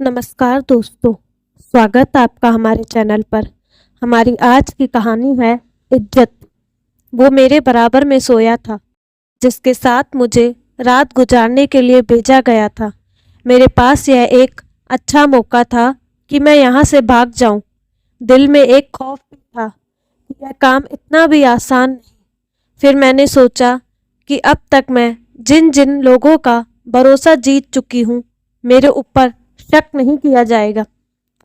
नमस्कार दोस्तों, स्वागत आपका हमारे चैनल पर। हमारी आज की कहानी है इज्जत। वो मेरे बराबर में सोया था, जिसके साथ मुझे रात गुजारने के लिए भेजा गया था। मेरे पास यह एक अच्छा मौका था कि मैं यहाँ से भाग जाऊँ। दिल में एक खौफ भी था कि यह काम इतना भी आसान नहीं। फिर मैंने सोचा कि अब तक मैं जिन जिन लोगों का भरोसा जीत चुकी हूँ, मेरे ऊपर शक नहीं किया जाएगा।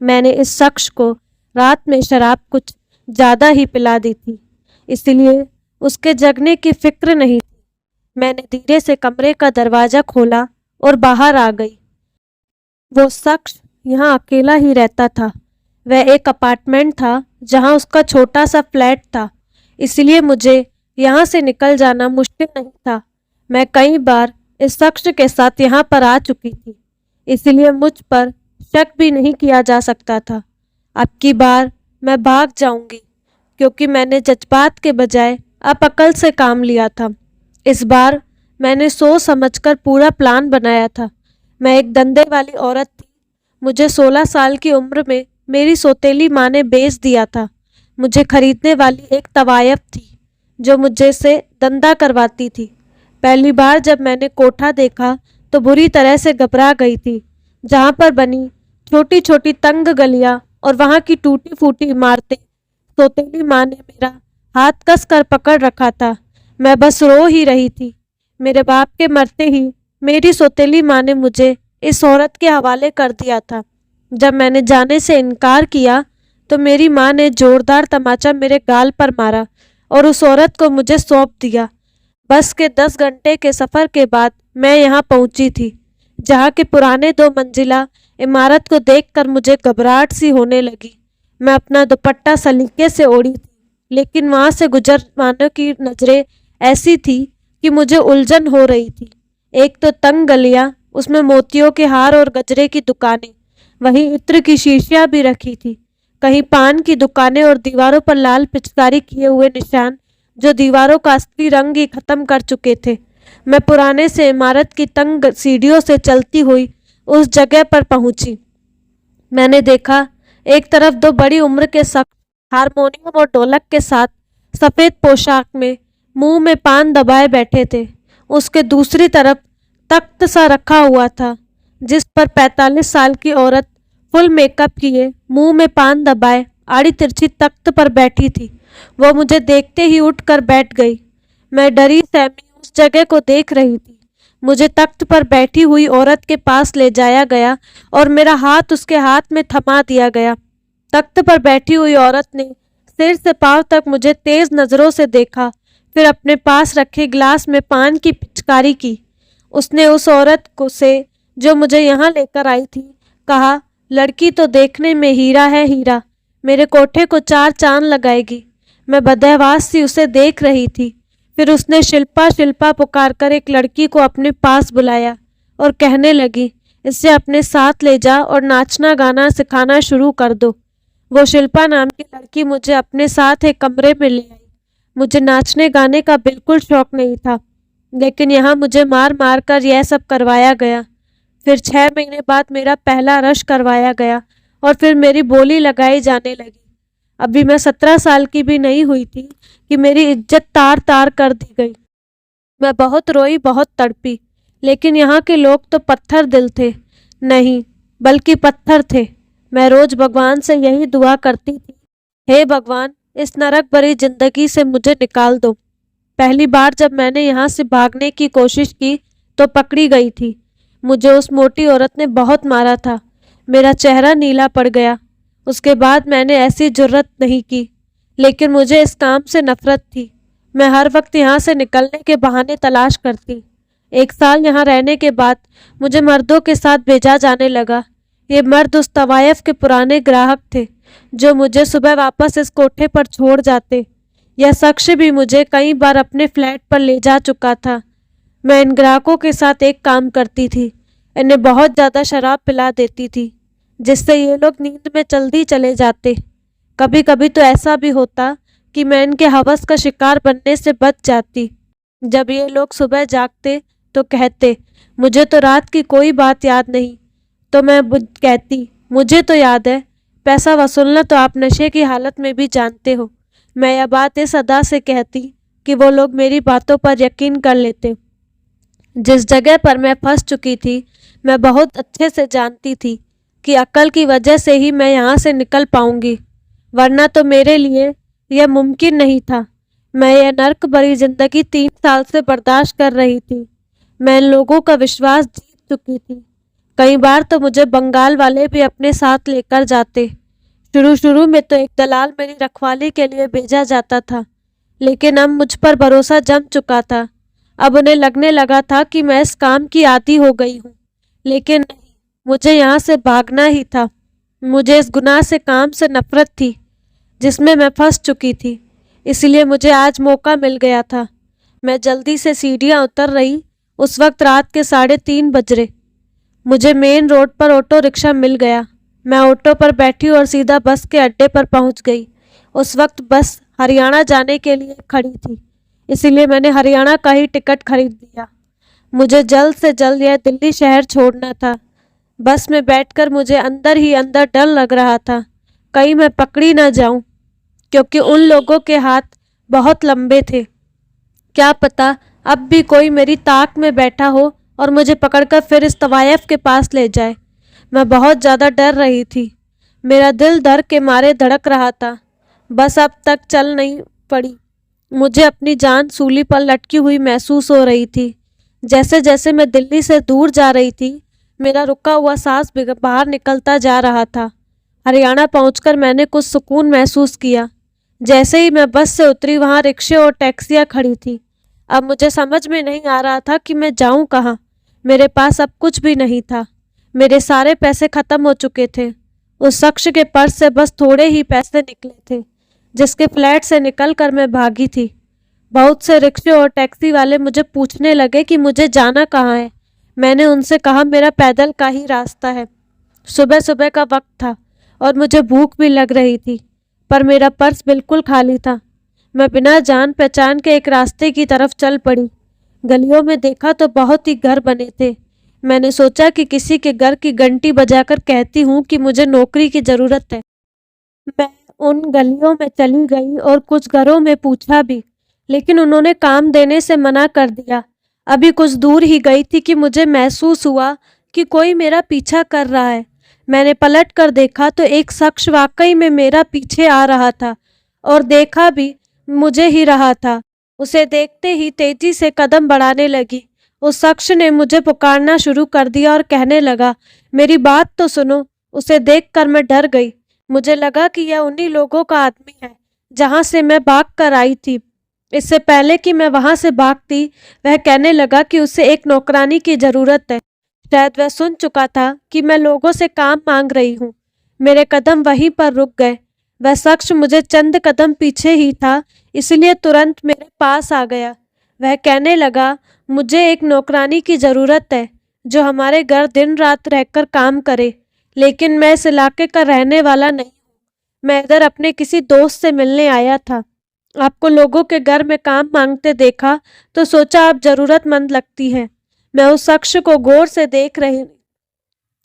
मैंने इस शख्स को रात में शराब कुछ ज़्यादा ही पिला दी थी, इसलिए उसके जगने की फिक्र नहीं थी। मैंने धीरे से कमरे का दरवाज़ा खोला और बाहर आ गई। वो शख्स यहाँ अकेला ही रहता था। वह एक अपार्टमेंट था जहाँ उसका छोटा सा फ्लैट था, इसलिए मुझे यहाँ से निकल जाना मुश्किल नहीं था। मैं कई बार इस शख्स के साथ यहाँ पर आ चुकी थी, इसलिए मुझ पर शक भी नहीं किया जा सकता था। अब की बार मैं भाग जाऊंगी, क्योंकि मैंने जज्बात के बजाय अब अकल से काम लिया था। इस बार मैंने सोच समझकर पूरा प्लान बनाया था। मैं एक धंधे वाली औरत थी। मुझे 16 साल की उम्र में मेरी सौतेली माँ ने बेच दिया था। मुझे खरीदने वाली एक तवायफ थी जो मुझे से धंधा करवाती थी। पहली बार जब मैंने कोठा देखा तो बुरी तरह से घबरा गई थी। जहाँ पर बनी छोटी छोटी तंग गलियाँ और वहाँ की टूटी फूटी इमारतें, सौतेली माँ ने मेरा हाथ कस कर पकड़ रखा था। मैं बस रो ही रही थी। मेरे बाप के मरते ही मेरी सौतेली माँ ने मुझे इस औरत के हवाले कर दिया था। जब मैंने जाने से इनकार किया तो मेरी माँ ने जोरदार तमाचा मेरे गाल पर मारा और उस औरत को मुझे सौंप दिया। बस के 10 घंटे के सफ़र के बाद मैं यहाँ पहुँची थी, जहाँ की पुराने 2 मंजिला इमारत को देखकर मुझे घबराहट सी होने लगी। मैं अपना दुपट्टा सलीके से ओढ़ी थी, लेकिन वहाँ से गुजर वालों की नज़रें ऐसी थी कि मुझे उलझन हो रही थी। एक तो तंग गलियाँ, उसमें मोतियों के हार और गजरे की दुकानें, वहीं इत्र की शीशियाँ भी रखी थी। कहीं पान की दुकानें और दीवारों पर लाल पिचकारी किए हुए निशान, जो दीवारों का असली रंग ही खत्म कर चुके थे। मैं पुराने से इमारत की तंग सीढ़ियों से चलती हुई उस जगह पर पहुंची। मैंने देखा, एक तरफ 2 बड़ी उम्र के शख्स हारमोनियम और ढोलक के साथ सफ़ेद पोशाक में मुंह में पान दबाए बैठे थे। उसके दूसरी तरफ तख्त सा रखा हुआ था, जिस पर 45 साल की औरत फुल मेकअप किए मुंह में पान दबाए आड़ी तिरछी तख्त पर बैठी थी। वो मुझे देखते ही उठकर बैठ गई। मैं डरी सहमी उस जगह को देख रही थी। मुझे तख्त पर बैठी हुई औरत के पास ले जाया गया और मेरा हाथ उसके हाथ में थमा दिया गया। तख्त पर बैठी हुई औरत ने सिर से पांव तक मुझे तेज नज़रों से देखा, फिर अपने पास रखे गिलास में पान की पिचकारी की। उसने उस औरत को से जो मुझे यहाँ लेकर आई थी कहा, लड़की तो देखने में हीरा है, हीरा, मेरे कोठे को 4 चांद लगाएगी। मैं बदहवास सी उसे देख रही थी। फिर उसने शिल्पा शिल्पा पुकारकर एक लड़की को अपने पास बुलाया और कहने लगी, इसे अपने साथ ले जा और नाचना गाना सिखाना शुरू कर दो। वो शिल्पा नाम की लड़की मुझे अपने साथ एक कमरे में ले आई। मुझे नाचने गाने का बिल्कुल शौक नहीं था, लेकिन यहाँ मुझे मार मार कर यह सब करवाया गया। फिर 6 महीने बाद मेरा पहला रश करवाया गया और फिर मेरी बोली लगाई जाने लगी। अभी मैं 17 साल की भी नहीं हुई थी कि मेरी इज्जत तार तार कर दी गई। मैं बहुत रोई, बहुत तड़पी, लेकिन यहाँ के लोग तो पत्थर दिल थे, नहीं बल्कि पत्थर थे। मैं रोज भगवान से यही दुआ करती थी, हे भगवान, इस नरक भरी जिंदगी से मुझे निकाल दो। पहली बार जब मैंने यहाँ से भागने की कोशिश की तो पकड़ी गई थी। मुझे उस मोटी औरत ने बहुत मारा था। मेरा चेहरा नीला पड़ गया। उसके बाद मैंने ऐसी जुर्रत नहीं की, लेकिन मुझे इस काम से नफरत थी। मैं हर वक्त यहाँ से निकलने के बहाने तलाश करती। 1 साल यहाँ रहने के बाद मुझे मर्दों के साथ भेजा जाने लगा। ये मर्द उस तवायफ के पुराने ग्राहक थे जो मुझे सुबह वापस इस कोठे पर छोड़ जाते। यह शख्स भी मुझे कई बार अपने फ्लैट पर ले जा चुका था। मैं इन ग्राहकों के साथ एक काम करती थी, इन्हें बहुत ज़्यादा शराब पिला देती थी, जिससे ये लोग नींद में जल्दी चले जाते। कभी कभी तो ऐसा भी होता कि मैं इनके हवस का शिकार बनने से बच जाती। जब ये लोग सुबह जागते तो कहते, मुझे तो रात की कोई बात याद नहीं, तो मैं कहती, मुझे तो याद है, पैसा वसूलना तो आप नशे की हालत में भी जानते हो। मैं यह बात इस अदा से कहती कि वो लोग मेरी बातों पर यकीन कर लेते। जिस जगह पर मैं फंस चुकी थी, मैं बहुत अच्छे से जानती थी कि अक्ल की वजह से ही मैं यहाँ से निकल पाऊंगी, वरना तो मेरे लिए यह मुमकिन नहीं था। मैं यह नर्क भरी जिंदगी 3 साल से बर्दाश्त कर रही थी। मैं इन लोगों का विश्वास जीत चुकी थी। कई बार तो मुझे बंगाल वाले भी अपने साथ लेकर जाते। शुरू शुरू में तो एक दलाल मेरी रखवाली के लिए भेजा जाता था, लेकिन अब मुझ पर भरोसा जम चुका था। अब उन्हें लगने लगा था कि मैं इस काम की आदी हो गई हूँ, लेकिन नहीं, मुझे यहाँ से भागना ही था। मुझे इस गुनाह से, काम से नफरत थी जिसमें मैं फंस चुकी थी, इसलिए मुझे आज मौका मिल गया था। मैं जल्दी से सीढ़ियाँ उतर रही। उस वक्त रात के 3:30 बज रहे। मुझे मेन रोड पर ऑटो रिक्शा मिल गया। मैं ऑटो पर बैठी और सीधा बस के अड्डे पर पहुंच गई। उस वक्त बस हरियाणा जाने के लिए खड़ी थी, इसीलिए मैंने हरियाणा का ही टिकट खरीद लिया। मुझे जल्द से जल्द यह दिल्ली शहर छोड़ना था। बस में बैठकर मुझे अंदर ही अंदर डर लग रहा था, कहीं मैं पकड़ी ना जाऊं, क्योंकि उन लोगों के हाथ बहुत लंबे थे। क्या पता अब भी कोई मेरी ताक में बैठा हो और मुझे पकड़कर फिर इस तवायफ के पास ले जाए। मैं बहुत ज़्यादा डर रही थी। मेरा दिल डर के मारे धड़क रहा था। बस अब तक चल नहीं पड़ी। मुझे अपनी जान सूली पर लटकी हुई महसूस हो रही थी। जैसे जैसे मैं दिल्ली से दूर जा रही थी, मेरा रुका हुआ सांस बाहर निकलता जा रहा था। हरियाणा पहुंचकर मैंने कुछ सुकून महसूस किया। जैसे ही मैं बस से उतरी, वहाँ रिक्शे और टैक्सियाँ खड़ी थी। अब मुझे समझ में नहीं आ रहा था कि मैं जाऊं कहाँ। मेरे पास अब कुछ भी नहीं था। मेरे सारे पैसे खत्म हो चुके थे। उस शख्स के पर्स से बस थोड़े ही पैसे निकले थे, जिसके फ्लैट से निकलकर मैं भागी थी। बहुत से रिक्शे और टैक्सी वाले मुझे पूछने लगे कि मुझे जाना कहाँ है। मैंने उनसे कहा मेरा पैदल का ही रास्ता है। सुबह सुबह का वक्त था और मुझे भूख भी लग रही थी, पर मेरा पर्स बिल्कुल खाली था। मैं बिना जान पहचान के एक रास्ते की तरफ चल पड़ी। गलियों में देखा तो बहुत ही घर बने थे। मैंने सोचा कि किसी के घर की घंटी बजाकर कहती हूँ कि मुझे नौकरी की ज़रूरत है। मैं उन गलियों में चली गई और कुछ घरों में पूछा भी, लेकिन उन्होंने काम देने से मना कर दिया। अभी कुछ दूर ही गई थी कि मुझे महसूस हुआ कि कोई मेरा पीछा कर रहा है। मैंने पलट कर देखा तो एक शख्स वाकई में मेरा पीछे आ रहा था और देखा भी मुझे ही रहा था। उसे देखते ही तेजी से कदम बढ़ाने लगी। उस शख्स ने मुझे पुकारना शुरू कर दिया और कहने लगा, मेरी बात तो सुनो। उसे देखकर मैं डर गई। मुझे लगा कि यह उन्हीं लोगों का आदमी है जहां से मैं भाग कर आई थी। इससे पहले कि मैं वहां से भागती, वह कहने लगा कि उसे एक नौकरानी की जरूरत है। शायद वह सुन चुका था कि मैं लोगों से काम मांग रही हूँ। मेरे कदम वहीं पर रुक गए। वह शख्स मुझे चंद कदम पीछे ही था, इसलिए तुरंत मेरे पास आ गया। वह कहने लगा, मुझे एक नौकरानी की ज़रूरत है जो हमारे घर दिन रात रहकर काम करे, लेकिन मैं इस इलाके का रहने वाला नहीं हूँ। मैं इधर अपने किसी दोस्त से मिलने आया था। आपको लोगों के घर में काम मांगते देखा तो सोचा आप ज़रूरतमंद लगती है। मैं उस शख्स को गौर से देख रही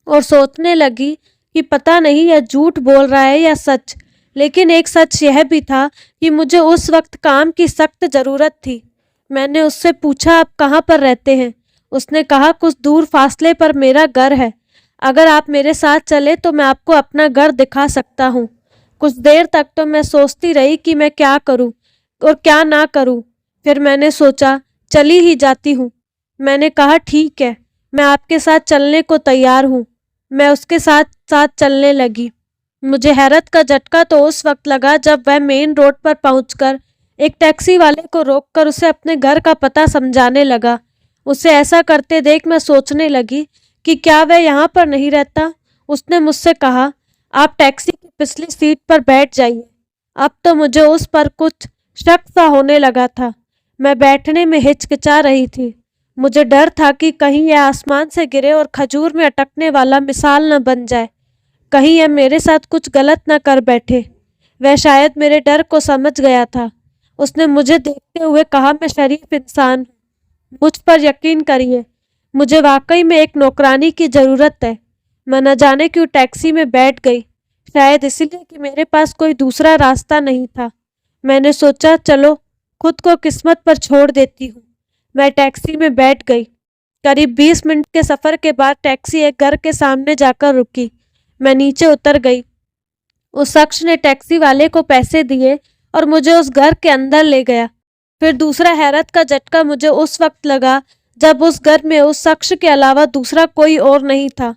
और सोचने लगी कि पता नहीं यह झूठ बोल रहा है या सच। लेकिन एक सच यह भी था कि मुझे उस वक्त काम की सख्त ज़रूरत थी। मैंने उससे पूछा, आप कहाँ पर रहते हैं? उसने कहा, कुछ दूर फासले पर मेरा घर है। अगर आप मेरे साथ चले तो मैं आपको अपना घर दिखा सकता हूँ। कुछ देर तक तो मैं सोचती रही कि मैं क्या करूँ और क्या ना करूँ। फिर मैंने सोचा, चली ही जाती हूँ। मैंने कहा, ठीक है, मैं आपके साथ चलने को तैयार हूँ। मैं उसके साथ साथ चलने लगी। मुझे हैरत का झटका तो उस वक्त लगा जब वह मेन रोड पर पहुंचकर एक टैक्सी वाले को रोककर उसे अपने घर का पता समझाने लगा। उसे ऐसा करते देख मैं सोचने लगी कि क्या वह यहाँ पर नहीं रहता। उसने मुझसे कहा, आप टैक्सी की पिछली सीट पर बैठ जाइए। अब तो मुझे उस पर कुछ शक सा होने लगा था। मैं बैठने में हिचकिचा रही थी। मुझे डर था कि कहीं यह आसमान से गिरे और खजूर में अटकने वाला मिसाल न बन जाए। कहीं यह मेरे साथ कुछ गलत न कर बैठे। वह शायद मेरे डर को समझ गया था। उसने मुझे देखते हुए कहा, मैं शरीफ इंसान हूँ, मुझ पर यकीन करिए, मुझे वाकई में एक नौकरानी की ज़रूरत है। मैं न जाने क्यों टैक्सी में बैठ गई, शायद इसलिए कि मेरे पास कोई दूसरा रास्ता नहीं था। मैंने सोचा चलो खुद को किस्मत पर छोड़ देती हूँ। मैं टैक्सी में बैठ गई। करीब 20 मिनट के सफ़र के बाद टैक्सी एक घर के सामने जाकर रुकी। मैं नीचे उतर गई। उस शख्स ने टैक्सी वाले को पैसे दिए और मुझे उस घर के अंदर ले गया। फिर दूसरा हैरत का झटका मुझे उस वक्त लगा जब उस घर में उस शख्स के अलावा दूसरा कोई और नहीं था।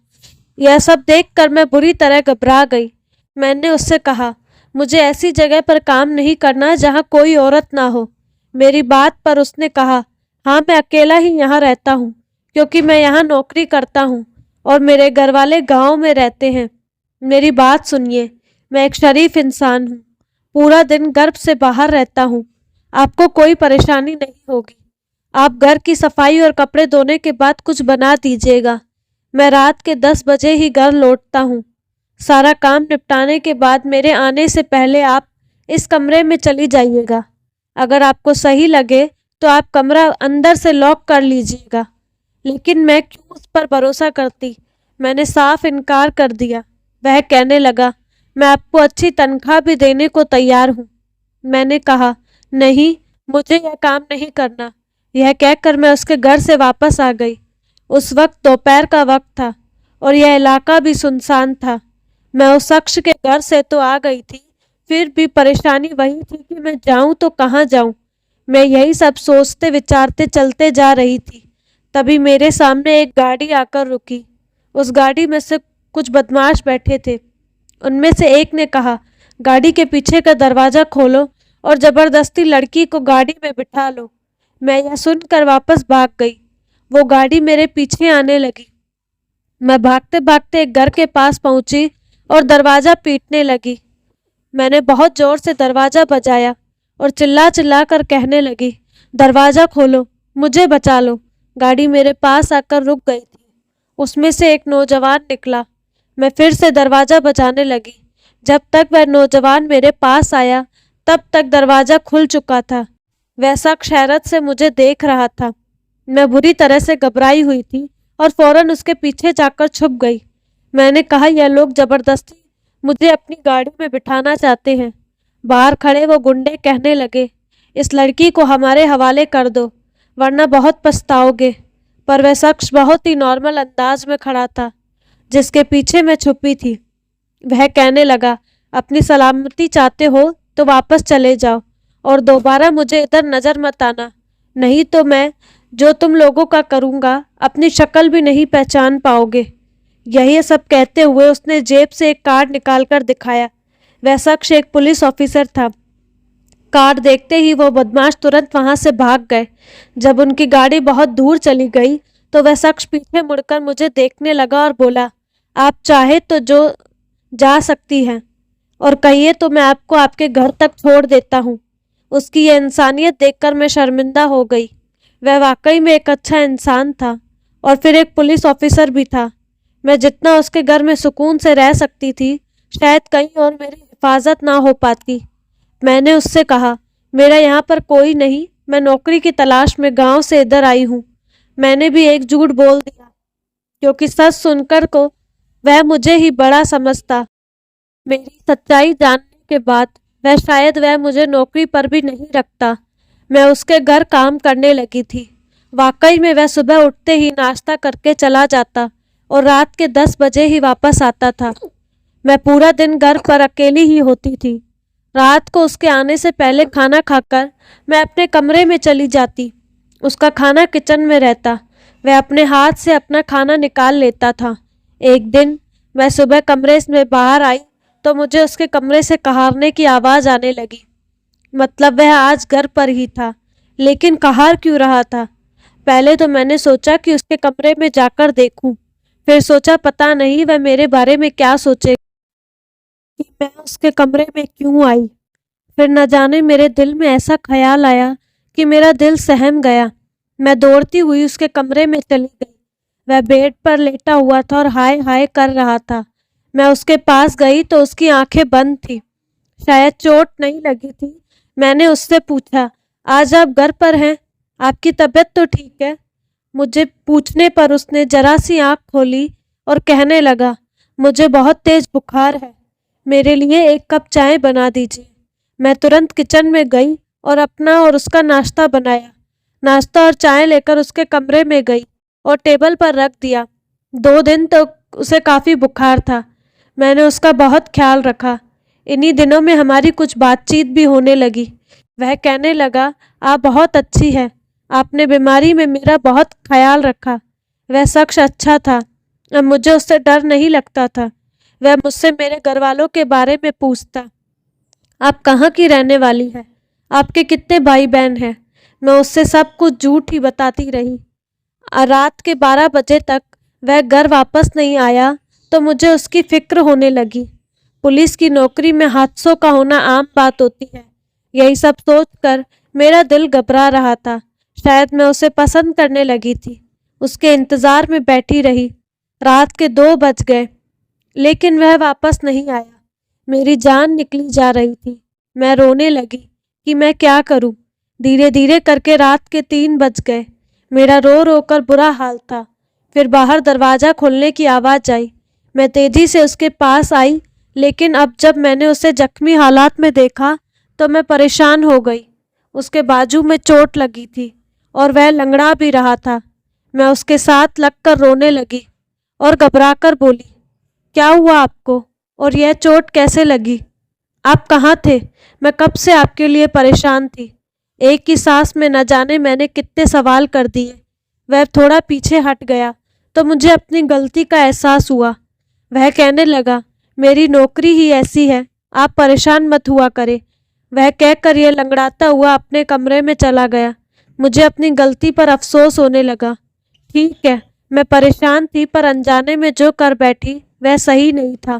यह सब देखकर मैं बुरी तरह घबरा गई। मैंने उससे कहा, मुझे ऐसी जगह पर काम नहीं करना जहाँ कोई औरत ना हो। मेरी बात पर उसने कहा, हाँ मैं अकेला ही यहाँ रहता हूँ क्योंकि मैं यहाँ नौकरी करता हूँ और मेरे घर वाले गाँव में रहते हैं। मेरी बात सुनिए, मैं एक शरीफ इंसान हूँ, पूरा दिन घर से बाहर रहता हूँ, आपको कोई परेशानी नहीं होगी। आप घर की सफाई और कपड़े धोने के बाद कुछ बना दीजिएगा। मैं रात के 10 बजे ही घर लौटता हूँ। सारा काम निपटाने के बाद मेरे आने से पहले आप इस कमरे में चली जाइएगा। अगर आपको सही लगे तो आप कमरा अंदर से लॉक कर लीजिएगा। लेकिन मैं क्यों उस पर भरोसा करती? मैंने साफ इनकार कर दिया। वह कहने लगा, मैं आपको अच्छी तनख्वाह भी देने को तैयार हूँ। मैंने कहा, नहीं, मुझे यह काम नहीं करना। यह कहकर मैं उसके घर से वापस आ गई। उस वक्त दोपहर का वक्त था और यह इलाका भी सुनसान था। मैं उस शख्स के घर से तो आ गई थी, फिर भी परेशानी वही थी कि मैं जाऊं तो कहाँ जाऊं। मैं यही सब सोचते विचारते चलते जा रही थी। तभी मेरे सामने एक गाड़ी आकर रुकी। उस गाड़ी में से कुछ बदमाश बैठे थे। उनमें से एक ने कहा, गाड़ी के पीछे का दरवाज़ा खोलो और ज़बरदस्ती लड़की को गाड़ी में बिठा लो। मैं यह सुनकर वापस भाग गई। वो गाड़ी मेरे पीछे आने लगी। मैं भागते भागते एक घर के पास पहुंची और दरवाज़ा पीटने लगी। मैंने बहुत ज़ोर से दरवाज़ा बजाया और चिल्ला चिल्ला कर कहने लगी, दरवाज़ा खोलो, मुझे बचा लो। गाड़ी मेरे पास आकर रुक गई थी। उसमें से एक नौजवान निकला। मैं फिर से दरवाज़ा बजाने लगी। जब तक वह नौजवान मेरे पास आया तब तक दरवाज़ा खुल चुका था। वह शख्स हैरत से मुझे देख रहा था। मैं बुरी तरह से घबराई हुई थी और फौरन उसके पीछे जाकर छुप गई। मैंने कहा, यह लोग ज़बरदस्ती मुझे अपनी गाड़ी में बिठाना चाहते हैं। बाहर खड़े वो गुंडे कहने लगे, इस लड़की को हमारे हवाले कर दो वरना बहुत पछताओगे। पर वह शख्स बहुत ही नॉर्मल अंदाज में खड़ा था जिसके पीछे मैं छुपी थी। वह कहने लगा, अपनी सलामती चाहते हो तो वापस चले जाओ और दोबारा मुझे इधर नज़र मत आना, नहीं तो मैं जो तुम लोगों का करूँगा अपनी शक्ल भी नहीं पहचान पाओगे। यही सब कहते हुए उसने जेब से एक कार्ड निकालकर दिखाया। वह शख्स एक पुलिस ऑफिसर था। कार्ड देखते ही वो बदमाश तुरंत वहां से भाग गए। जब उनकी गाड़ी बहुत दूर चली गई तो वह शख्स पीछे मुड़कर मुझे देखने लगा और बोला, आप चाहे तो जो जा सकती हैं और कहिए तो मैं आपको आपके घर तक छोड़ देता हूँ। उसकी ये इंसानियत देखकर मैं शर्मिंदा हो गई। वह वाकई में एक अच्छा इंसान था और फिर एक पुलिस ऑफिसर भी था। मैं जितना उसके घर में सुकून से रह सकती थी, शायद कहीं और मेरी हिफाजत ना हो पाती। मैंने उससे कहा, मेरा यहाँ पर कोई नहीं, मैं नौकरी की तलाश में गांव से इधर आई हूँ। मैंने भी एक झूठ बोल दिया क्योंकि सच सुनकर को वह मुझे ही बड़ा समझता। मेरी सच्चाई जानने के बाद वह मुझे नौकरी पर भी नहीं रखता। मैं उसके घर काम करने लगी थी। वाकई में वह सुबह उठते ही नाश्ता करके चला जाता और रात के 10 बजे ही वापस आता था। मैं पूरा दिन घर पर अकेली ही होती थी। रात को उसके आने से पहले खाना खाकर मैं अपने कमरे में चली जाती। उसका खाना किचन में रहता। वह अपने हाथ से अपना खाना निकाल लेता था। एक दिन मैं सुबह कमरे में बाहर आई तो मुझे उसके कमरे से कहारने की आवाज़ आने लगी। मतलब वह आज घर पर ही था, लेकिन कहार क्यों रहा था? पहले तो मैंने सोचा कि उसके कमरे में जाकर देखूं, फिर सोचा पता नहीं वह मेरे बारे में क्या सोचेगा कि मैं उसके कमरे में क्यों आई। फिर न जाने मेरे दिल में ऐसा ख्याल आया कि मेरा दिल सहम गया। मैं दौड़ती हुई उसके कमरे में चली गई। वह बेड पर लेटा हुआ था और हाय हाय कर रहा था। मैं उसके पास गई तो उसकी आंखें बंद थी, शायद चोट नहीं लगी थी। मैंने उससे पूछा, आज आप घर पर हैं? आपकी तबीयत तो ठीक है? मुझे पूछने पर उसने जरा सी आंख खोली और कहने लगा, मुझे बहुत तेज बुखार है, मेरे लिए एक कप चाय बना दीजिए। मैं तुरंत किचन में गई और अपना और उसका नाश्ता बनाया। नाश्ता और चाय लेकर उसके कमरे में गई और टेबल पर रख दिया। 2 दिन तक उसे काफ़ी बुखार था। मैंने उसका बहुत ख्याल रखा। इन्हीं दिनों में हमारी कुछ बातचीत भी होने लगी। वह कहने लगा, आप बहुत अच्छी है, आपने बीमारी में मेरा बहुत ख्याल रखा। वह शख्स अच्छा था। अब मुझे उससे डर नहीं लगता था। वह मुझसे मेरे घरवालों के बारे में पूछता, आप कहाँ की रहने वाली है, आपके कितने भाई बहन हैं। मैं उससे सब कुछ झूठ ही बताती रही। रात के 12 बजे तक वह घर वापस नहीं आया तो मुझे उसकी फिक्र होने लगी। पुलिस की नौकरी में हादसों का होना आम बात होती है। यही सब सोचकर मेरा दिल घबरा रहा था। शायद मैं उसे पसंद करने लगी थी। उसके इंतज़ार में बैठी रही। रात के 2 बज गए, लेकिन वह वापस नहीं आया। मेरी जान निकली जा रही थी। मैं रोने लगी कि मैं क्या करूं। धीरे धीरे करके रात के 3 बज गए। मेरा रो रो कर बुरा हाल था। फिर बाहर दरवाज़ा खोलने की आवाज़ आई। मैं तेज़ी से उसके पास आई, लेकिन अब जब मैंने उसे जख्मी हालात में देखा तो मैं परेशान हो गई। उसके बाजू में चोट लगी थी और वह लंगड़ा भी रहा था। मैं उसके साथ लगकर रोने लगी और घबराकर बोली, क्या हुआ आपको और यह चोट कैसे लगी? आप कहाँ थे? मैं कब से आपके लिए परेशान थी। एक ही सांस में न जाने मैंने कितने सवाल कर दिए। वह थोड़ा पीछे हट गया तो मुझे अपनी गलती का एहसास हुआ। वह कहने लगा, मेरी नौकरी ही ऐसी है, आप परेशान मत हुआ करें। वह कहकर यह लंगड़ाता हुआ अपने कमरे में चला गया। मुझे अपनी गलती पर अफसोस होने लगा। ठीक है, मैं परेशान थी, पर अनजाने में जो कर बैठी वह सही नहीं था।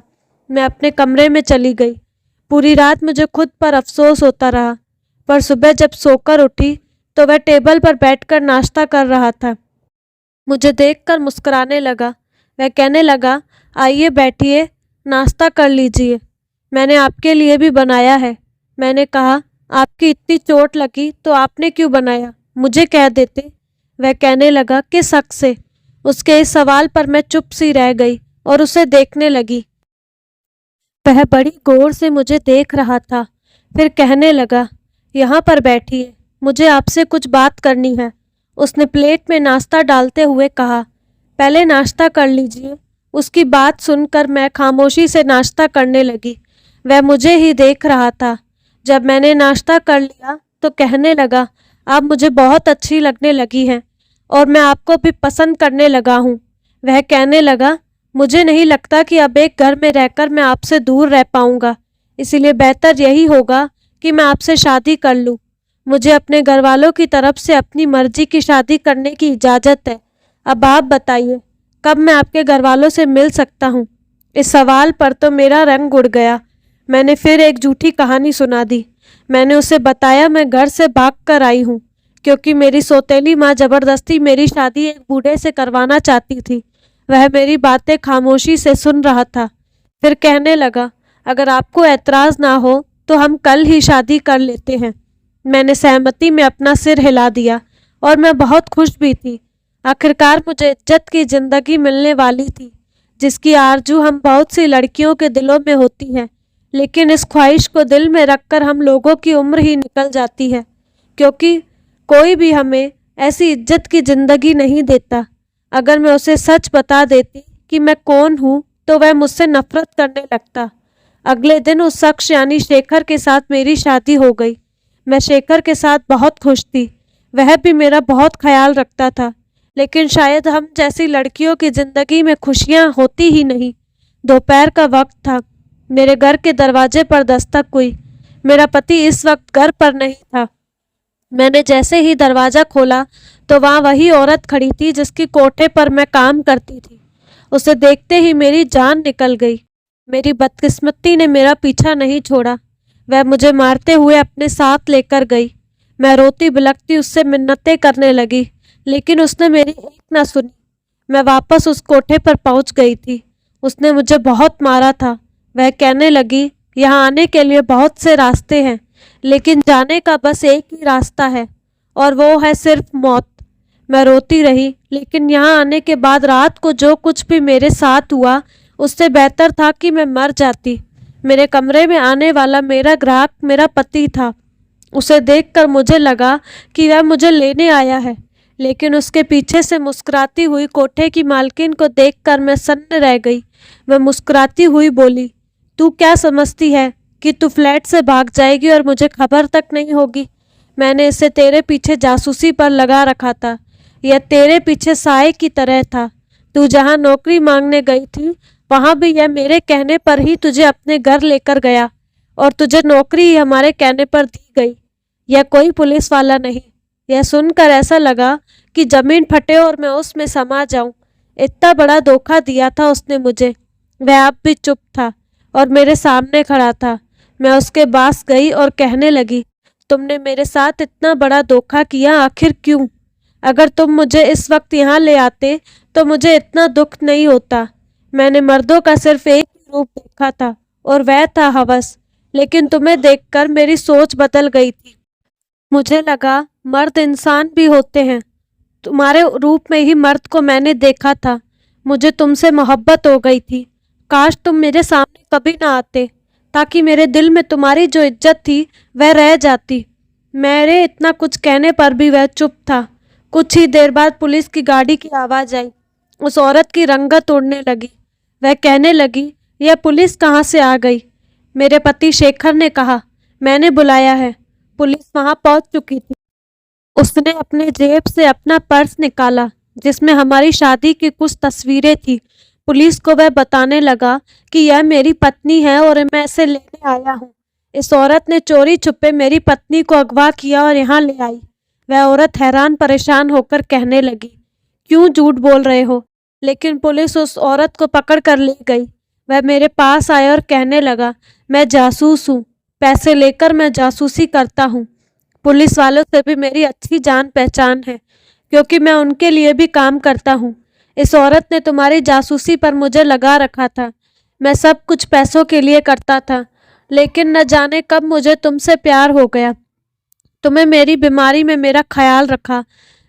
मैं अपने कमरे में चली गई। पूरी रात मुझे खुद पर अफसोस होता रहा, पर सुबह जब सोकर उठी तो वह टेबल पर बैठकर नाश्ता कर रहा था। मुझे देखकर मुस्कुराने लगा। वह कहने लगा, आइए बैठिए, नाश्ता कर लीजिए, मैंने आपके लिए भी बनाया है। मैंने कहा, आपकी इतनी चोट लगी तो आपने क्यों बनाया, मुझे कह देते। वह कहने लगा, किस हक से? उसके इस सवाल पर मैं चुप सी रह गई और उसे देखने लगी। वह बड़ी गौर से मुझे देख रहा था। फिर कहने लगा, यहाँ पर बैठिए, मुझे आपसे कुछ बात करनी है। उसने प्लेट में नाश्ता डालते हुए कहा, पहले नाश्ता कर लीजिए। उसकी बात सुनकर मैं खामोशी से नाश्ता करने लगी। वह मुझे ही देख रहा था। जब मैंने नाश्ता कर लिया तो कहने लगा, आप मुझे बहुत अच्छी लगने लगी हैं और मैं आपको भी पसंद करने लगा हूँ। वह कहने लगा, मुझे नहीं लगता कि अब एक घर में रहकर मैं आपसे दूर रह पाऊँगा, इसीलिए बेहतर यही होगा कि मैं आपसे शादी कर लूँ। मुझे अपने घर वालों की तरफ से अपनी मर्जी की शादी करने की इजाज़त है। अब आप बताइए, कब मैं आपके घर वालों से मिल सकता हूँ? इस सवाल पर तो मेरा रंग उड़ गया। मैंने फिर एक झूठी कहानी सुना दी। मैंने उसे बताया मैं घर से भाग कर आई हूँ क्योंकि मेरी सौतेली माँ ज़बरदस्ती मेरी शादी एक बूढ़े से करवाना चाहती थी। वह मेरी बातें खामोशी से सुन रहा था। फिर कहने लगा, अगर आपको एतराज़ ना हो तो हम कल ही शादी कर लेते हैं। मैंने सहमति में अपना सिर हिला दिया और मैं बहुत खुश भी थी। आखिरकार मुझे इज्जत की ज़िंदगी मिलने वाली थी, जिसकी आरजू हम बहुत सी लड़कियों के दिलों में होती है, लेकिन इस ख्वाहिश को दिल में रखकर हम लोगों की उम्र ही निकल जाती है, क्योंकि कोई भी हमें ऐसी इज्जत की ज़िंदगी नहीं देता। अगर मैं उसे सच बता देती कि मैं कौन हूँ तो वह मुझसे नफरत करने लगता। अगले दिन उस शख्स यानी शेखर के साथ मेरी शादी हो गई। मैं शेखर के साथ बहुत खुश थी। वह भी मेरा बहुत ख्याल रखता था, लेकिन शायद हम जैसी लड़कियों की ज़िंदगी में खुशियाँ होती ही नहीं। दोपहर का वक्त था। मेरे घर के दरवाजे पर दस्तक हुई। मेरा पति इस वक्त घर पर नहीं था। मैंने जैसे ही दरवाज़ा खोला तो वहाँ वही औरत खड़ी थी जिसकी कोठे पर मैं काम करती थी। उसे देखते ही मेरी जान निकल गई। मेरी बदकिस्मती ने मेरा पीछा नहीं छोड़ा। वह मुझे मारते हुए अपने साथ लेकर गई। मैं रोती बिलखती उससे मिन्नतें करने लगी, लेकिन उसने मेरी एक ना सुनी। मैं वापस उस कोठे पर पहुंच गई थी। उसने मुझे बहुत मारा था। वह कहने लगी, यहाँ आने के लिए बहुत से रास्ते हैं, लेकिन जाने का बस एक ही रास्ता है और वो है सिर्फ मौत। मैं रोती रही, लेकिन यहाँ आने के बाद रात को जो कुछ भी मेरे साथ हुआ उससे बेहतर था कि मैं मर जाती। मेरे कमरे में आने वाला मेरा ग्राहक मेरा पति था। उसे देखकर मुझे लगा कि वह मुझे लेने आया है, लेकिन उसके पीछे से मुस्कुराती हुई कोठे की मालकिन को देखकर मैं सन्न रह गई। वह मुस्कुराती हुई बोली, तू क्या समझती है कि तू फ्लैट से भाग जाएगी और मुझे खबर तक नहीं होगी? मैंने इसे तेरे पीछे जासूसी पर लगा रखा था। यह तेरे पीछे साए की तरह था। तू जहाँ नौकरी मांगने गई थी, वहाँ भी यह मेरे कहने पर ही तुझे अपने घर लेकर गया और तुझे नौकरी ही हमारे कहने पर दी गई। यह कोई पुलिस वाला नहीं। यह सुनकर ऐसा लगा कि जमीन फटे और मैं उसमें समा जाऊं। इतना बड़ा धोखा दिया था उसने मुझे। वह अब भी चुप था और मेरे सामने खड़ा था। मैं उसके पास गई और कहने लगी, तुमने मेरे साथ इतना बड़ा धोखा किया, आखिर क्यों? अगर तुम मुझे इस वक्त यहाँ ले आते तो मुझे इतना दुख नहीं होता। मैंने मर्दों का सिर्फ एक ही रूप देखा था और वह था हवस, लेकिन तुम्हें देखकर मेरी सोच बदल गई थी। मुझे लगा मर्द इंसान भी होते हैं। तुम्हारे रूप में ही मर्द को मैंने देखा था। मुझे तुमसे मोहब्बत हो गई थी। काश तुम मेरे सामने कभी ना आते, ताकि मेरे दिल में तुम्हारी जो इज्जत थी वह रह जाती। मेरे इतना कुछ कहने पर भी वह चुप था। कुछ ही देर बाद पुलिस की गाड़ी की आवाज़ आई। उस औरत की रंगत उड़ने लगी। वह कहने लगी, यह पुलिस कहाँ से आ गई? मेरे पति शेखर ने कहा, मैंने बुलाया है। पुलिस वहां पहुंच चुकी थी। उसने अपने जेब से अपना पर्स निकाला जिसमें हमारी शादी की कुछ तस्वीरें थी। पुलिस को वह बताने लगा कि यह मेरी पत्नी है और मैं इसे लेने आया हूँ। इस औरत ने चोरी छुपे मेरी पत्नी को अगवा किया और यहाँ ले आई। वह औरत हैरान परेशान होकर कहने लगी, क्यों झूठ बोल रहे हो? लेकिन पुलिस उस औरत को पकड़ कर ले गई। वह मेरे पास आया और कहने लगा, मैं जासूस हूँ। पैसे लेकर मैं जासूसी करता हूँ। पुलिस वालों से भी मेरी अच्छी जान पहचान है, क्योंकि मैं उनके लिए भी काम करता हूँ। इस औरत ने तुम्हारी जासूसी पर मुझे लगा रखा था। मैं सब कुछ पैसों के लिए करता था, लेकिन न जाने कब मुझे तुमसे प्यार हो गया। तुम्हें मेरी बीमारी में मेरा ख्याल रखा।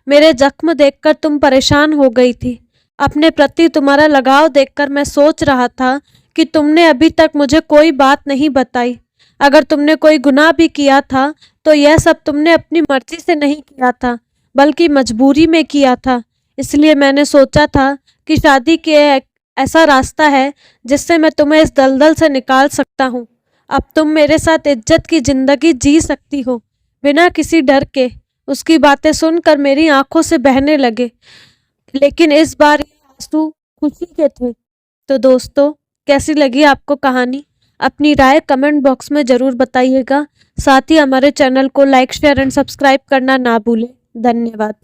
मेरे जख्म देखकर तुम परेशान हो गई थी। अपने प्रति तुम्हारा लगाव देखकर मैं सोच रहा था कि तुमने अभी तक मुझे कोई बात नहीं बताई। अगर तुमने कोई गुनाह भी किया था तो यह सब तुमने अपनी मर्जी से नहीं किया था, बल्कि मजबूरी में किया था। इसलिए मैंने सोचा था कि शादी के ऐसा रास्ता है जिससे मैं तुम्हें इस दलदल से निकाल सकता हूँ। अब तुम मेरे साथ इज्जत की जिंदगी जी सकती हो, बिना किसी डर के। उसकी बातें सुनकर मेरी आंखों से बहने लगे, लेकिन इस बार ये आंसू खुशी के थे। तो दोस्तों, कैसी लगी आपको कहानी? अपनी राय कमेंट बॉक्स में ज़रूर बताइएगा। साथ ही हमारे चैनल को लाइक, शेयर एंड सब्सक्राइब करना ना भूलें। धन्यवाद।